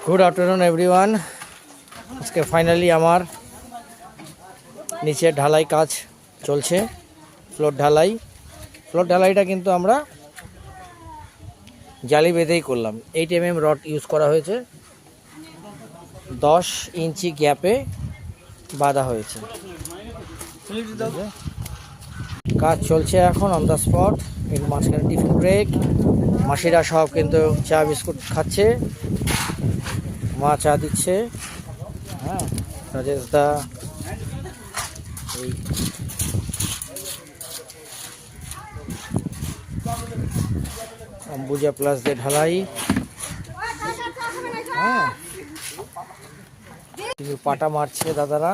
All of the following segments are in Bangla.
Good afternoon everyone. আজকে ফাইনালি আমার নিচে ঢালাই কাজ চলছে, ফ্লোর ঢালাইটা কিন্তু আমরা জালি বেঁধেই করলাম। 8 mm রড ইউজ করা হয়েছে, 10 ইঞ্চি গ্যাপে বাঁধা হয়েছে। কাজ চলছে এখন অন দ্য স্পট। এর মাঝখানে টিফিন ব্রেক, মাসিরা সব কিন্তু চা বিস্কুট খাচ্ছে, মা চা দিচ্ছে। হ্যাঁ, রাজেশ দা এই অম্বুজা প্লাস দিয়ে ঢালাই। হ্যাঁ, পাটা মারছে দাদারা।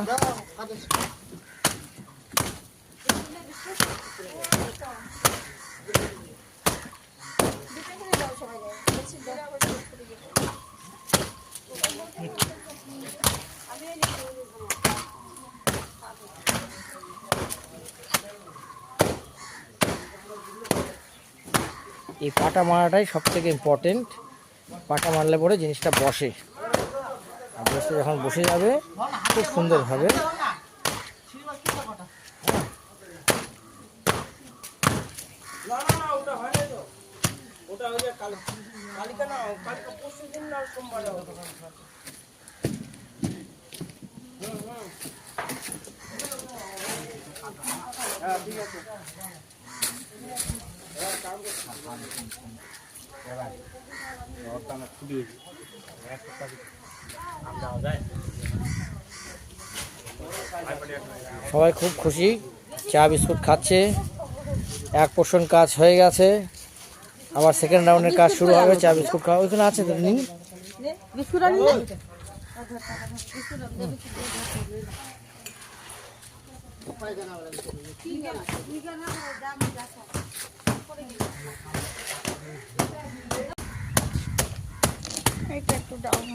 এই পাটা মারাটাই সব থেকে ইম্পর্টেন্ট। পাটা মারলে পরে জিনিসটা বসে, আর বসে যখন বসে যাবে খুব সুন্দরভাবে। সবাই খুব খুশি, চা বিস্কুট খাচ্ছে। এক পোর্শন কাজ হয়ে গেছে, আবার সেকেন্ড রাউন্ডের কাজ শুরু হবে। চা বিস্কুট খাওয়া ওইখানে আছে তো, নিন। একটু ডাউন